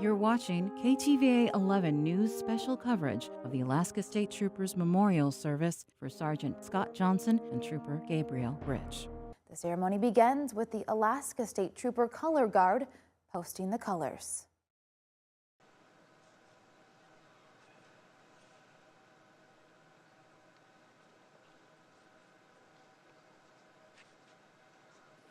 You're watching KTVA 11 News special coverage of the Alaska State Troopers Memorial Service for Sergeant Scott Johnson and Trooper Gabriel Rich. The ceremony begins with the Alaska State Trooper Color Guard posting the colors.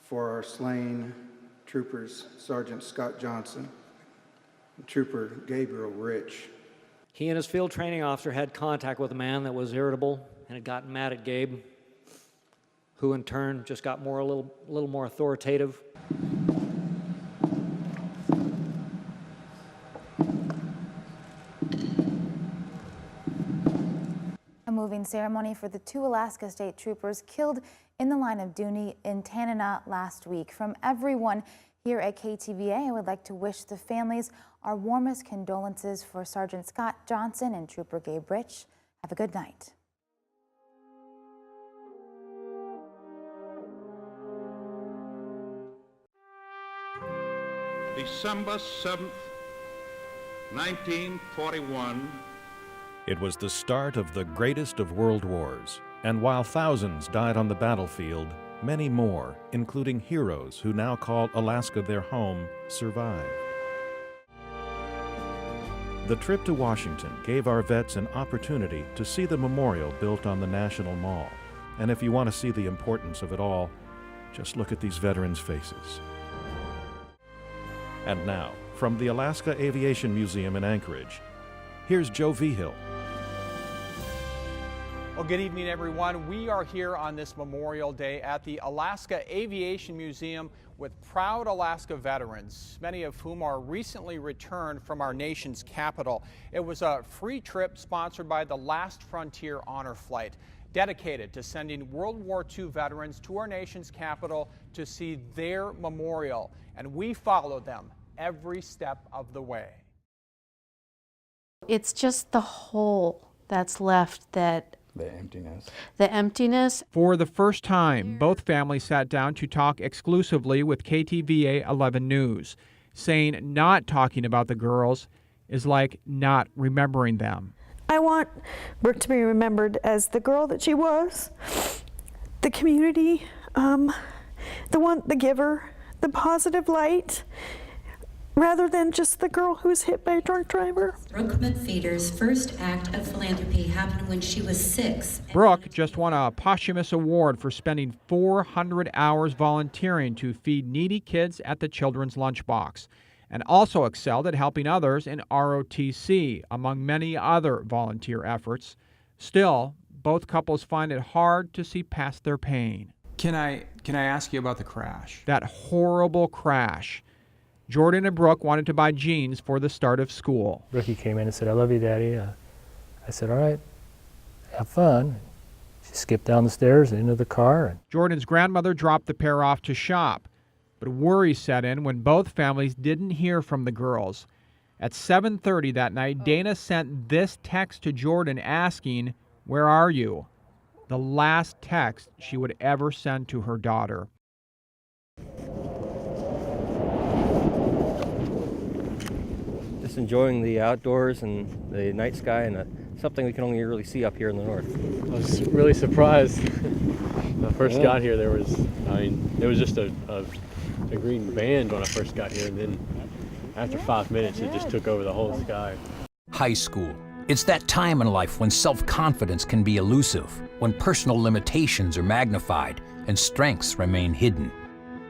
For our slain troopers, Sergeant Scott Johnson and Trooper Gabriel Rich. He and his field training officer had contact with a man that was irritable and had gotten mad at Gabe, who in turn just got a little more authoritative. A moving ceremony for the 2 Alaska State Troopers killed in the line of duty in Tanana last week. From everyone here at KTVA, I would like to wish the families our warmest condolences for Sergeant Scott Johnson and Trooper Gabe Rich. Have a good night. December 7th, 1941. It was the start of the greatest of world wars, and while thousands died on the battlefield, many more, including heroes who now call Alaska their home, survived. The trip to Washington gave our vets an opportunity to see the memorial built on the National Mall. And if you want to see the importance of it all, just look at these veterans' faces. And now, from the Alaska Aviation Museum in Anchorage, here's Joe Vigil. Well, good evening, everyone. We are here on this Memorial Day at the Alaska Aviation Museum with proud Alaska veterans, many of whom are recently returned from our nation's capital. It was a free trip sponsored by the Last Frontier Honor Flight, dedicated to sending World War II veterans to our nation's capital to see their memorial. And we followed them every step of the way. It's just the hole that's left, that The emptiness. the emptiness. For the first time, both families sat down to talk exclusively with KTVA 11 News, saying not talking about the girls is like not remembering them. I want Brooke to be remembered as the girl that she was, the community, the giver, the positive light, rather than just the girl who was hit by a drunk driver. Brooke McFeeder's first act of philanthropy happened when she was 6. Brooke just won a posthumous award for spending 400 hours volunteering to feed needy kids at the Children's Lunchbox, and also excelled at helping others in ROTC, among many other volunteer efforts. Still, both couples find it hard to see past their pain. Can I ask you about the crash? That horrible crash. Jordan and Brooke wanted to buy jeans for the start of school. Brookie came in and said, "I love you, Daddy." I said, "All right, have fun." She skipped down the stairs and into the car. Jordan's grandmother dropped the pair off to shop, but worry set in when both families didn't hear from the girls. At 7:30 that night, Dana sent this text to Jordan asking, "Where are you?" The last text she would ever send to her daughter. Just enjoying the outdoors and the night sky, and something we can only really see up here in the north. I was really surprised. When I first got here, there was just a green band when I first got here, and then after 5 minutes, it just took over the whole sky. High school. It's that time in life when self-confidence can be elusive, when personal limitations are magnified and strengths remain hidden.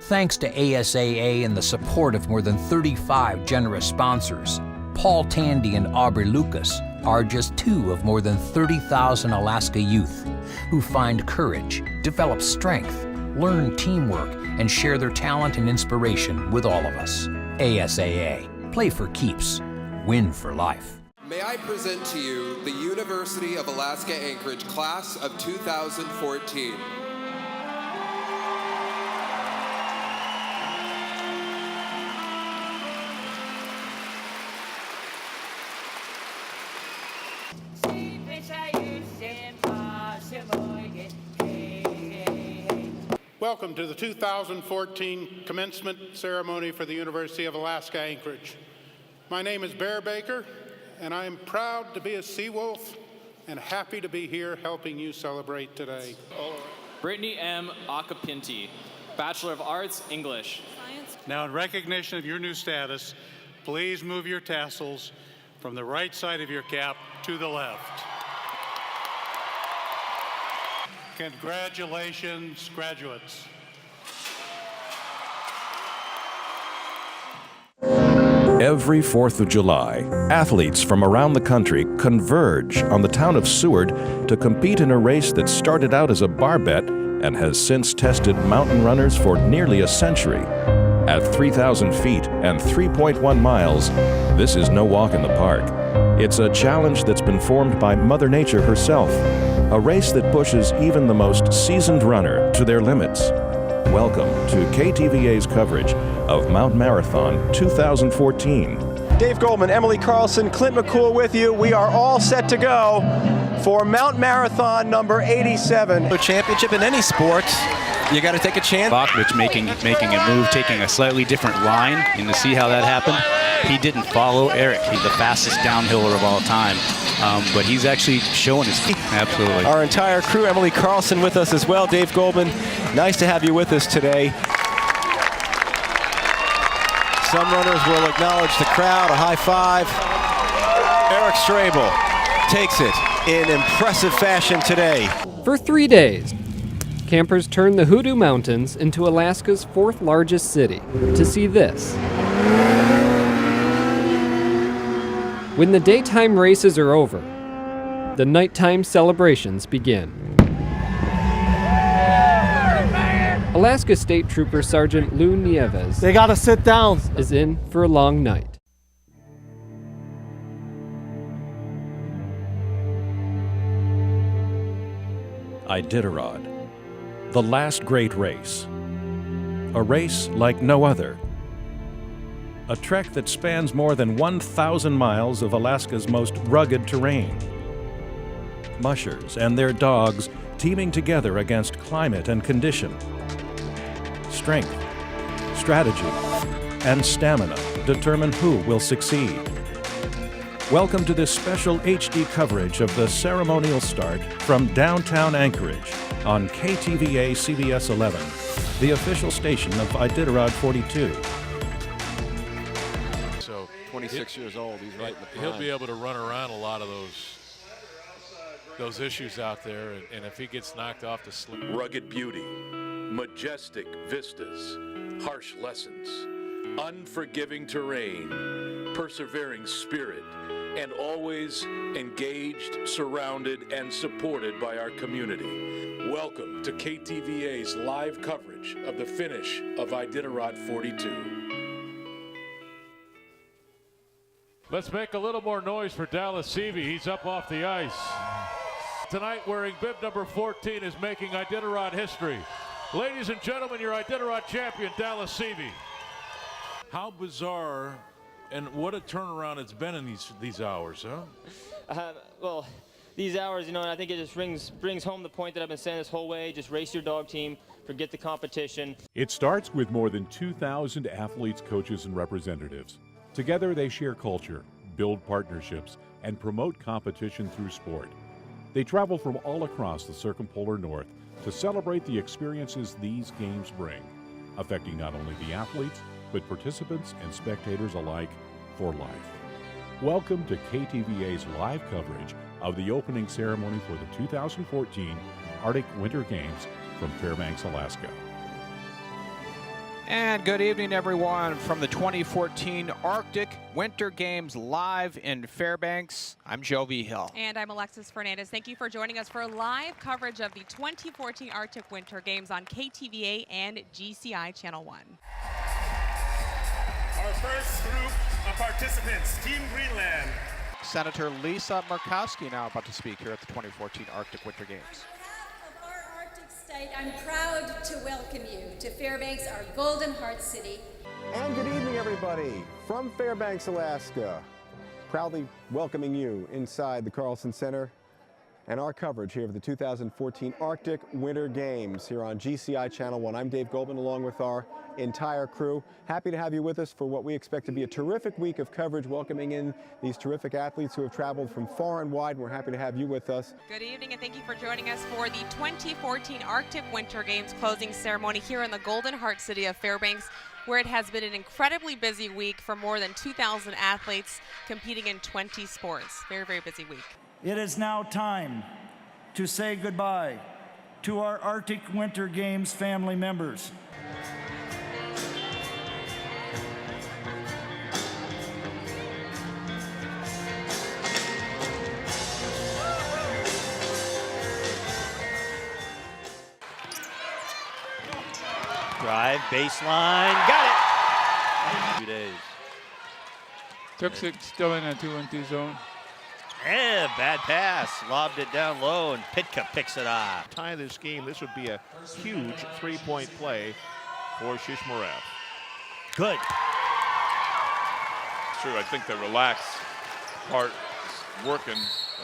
Thanks to ASAA and the support of more than 35 generous sponsors, Paul Tandy and Aubrey Lucas are just 2 of more than 30,000 Alaska youth who find courage, develop strength, learn teamwork, and share their talent and inspiration with all of us. ASAA. Play for keeps. Win for life. May I present to you the University of Alaska Anchorage Class of 2014. Welcome to the 2014 commencement ceremony for the University of Alaska Anchorage. My name is Bear Baker, and I am proud to be a Seawolf and happy to be here helping you celebrate today. Brittany M. Acapinti, Bachelor of Arts, English. Now, in recognition of your new status, please move your tassels from the right side of your cap to the left. Congratulations, graduates. Every 4th of July, athletes from around the country converge on the town of Seward to compete in a race that started out as a bar bet and has since tested mountain runners for nearly a century. At 3,000 feet and 3.1 miles, this is no walk in the park. It's a challenge that's been formed by Mother Nature herself, a race that pushes even the most seasoned runner to their limits. Welcome to KTVA's coverage of Mount Marathon 2014. Dave Goldman, Emily Carlson, Clint McCool with you. We are all set to go for Mount Marathon number 87. A championship in any sport, you got to take a chance. Bachwitz making a move, taking a slightly different line, and to see how that happened, he didn't follow Eric. He's the fastest downhiller of all time, but he's actually showing his teeth. Absolutely. Our entire crew, Emily Carlson with us as well. Dave Goldman, nice to have you with us today. Some runners will acknowledge the crowd, a high five. Eric Strabel takes it in impressive fashion today. For 3 days, campers turned the Hoodoo Mountains into Alaska's 4th largest city to see this. When the daytime races are over, the nighttime celebrations begin. Alaska State Trooper Sergeant Lou Nieves, they gotta sit down, is in for a long night. Iditarod, the last great race. A race like no other. A trek that spans more than 1,000 miles of Alaska's most rugged terrain. Mushers and their dogs teaming together against climate and condition. Strength, strategy, and stamina determine who will succeed. Welcome to this special HD coverage of the ceremonial start from downtown Anchorage on KTVA CBS 11, the official station of Iditarod 42. So 26 years old, he's right in the prime. He'll be able to run around a lot of those issues out there, and if he gets knocked off to sleep. Rugged beauty, majestic vistas, harsh lessons, unforgiving terrain, persevering spirit, and always engaged, surrounded, and supported by our community. Welcome to KTVA's live coverage of the finish of Iditarod 42. Let's make a little more noise for Dallas Seavey. He's up off the ice. Tonight, wearing bib number 14, is making Iditarod history. Ladies and gentlemen, your Iditarod champion, Dallas Seavey. How bizarre and what a turnaround it's been in these hours, huh? Well, these hours, and I think it just brings home the point that I've been saying this whole way. Just race your dog team, forget the competition. It starts with more than 2,000 athletes, coaches, and representatives. Together, they share culture, build partnerships, and promote competition through sport. They travel from all across the circumpolar north to celebrate the experiences these games bring, affecting not only the athletes, but participants and spectators alike for life. Welcome to KTVA's live coverage of the opening ceremony for the 2014 Arctic Winter Games from Fairbanks, Alaska. And good evening, everyone, from the 2014 Arctic Winter Games live in Fairbanks. I'm Joe Vigil. And I'm Alexis Fernandez. Thank you for joining us for live coverage of the 2014 Arctic Winter Games on KTVA and GCI Channel 1. Our first group of participants, Team Greenland. Senator Lisa Murkowski now about to speak here at the 2014 Arctic Winter Games. I'm proud to welcome you to Fairbanks, our Golden Heart City. And good evening, everybody, from Fairbanks, Alaska. Proudly welcoming you inside the Carlson Center and our coverage here of the 2014 Arctic Winter Games here on GCI Channel 1. I'm Dave Goldman along with our entire crew. Happy to have you with us for what we expect to be a terrific week of coverage, welcoming in these terrific athletes who have traveled from far and wide. We're happy to have you with us. Good evening, and thank you for joining us for the 2014 Arctic Winter Games closing ceremony here in the Golden Heart City of Fairbanks, where it has been an incredibly busy week for more than 2,000 athletes competing in 20 sports. Very, very busy week. It is now time to say goodbye to our Arctic Winter Games family members. Drive, baseline, got it! 2 days. Tuxik still in a 2-1-2 zone. Yeah, bad pass. Lobbed it down low, and Pitka picks it off. Tie this game, this would be a huge three-point play for Shishmarev. Good. True, I think the relaxed part is working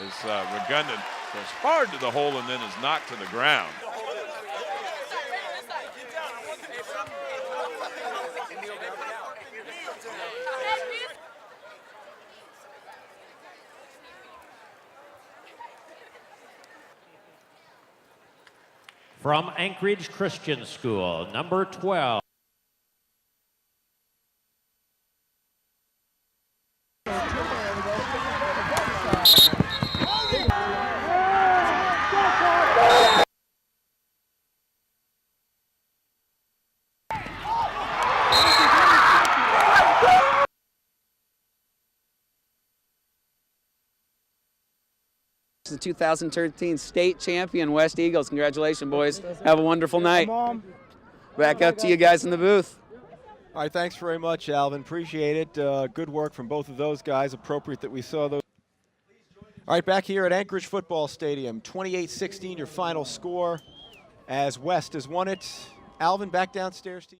as redundant. Goes hard to the hole and then is knocked to the ground. From Anchorage Christian School, number 12. The 2013 state champion West Eagles. Congratulations, boys. Have a wonderful night. Back up to you guys in the booth. All right, thanks very much, Alvin. Appreciate it. Good work from both of those guys. Appropriate that we saw those. All right, back here at Anchorage Football Stadium, 28-16 your final score as West has won it. Alvin, back downstairs to you.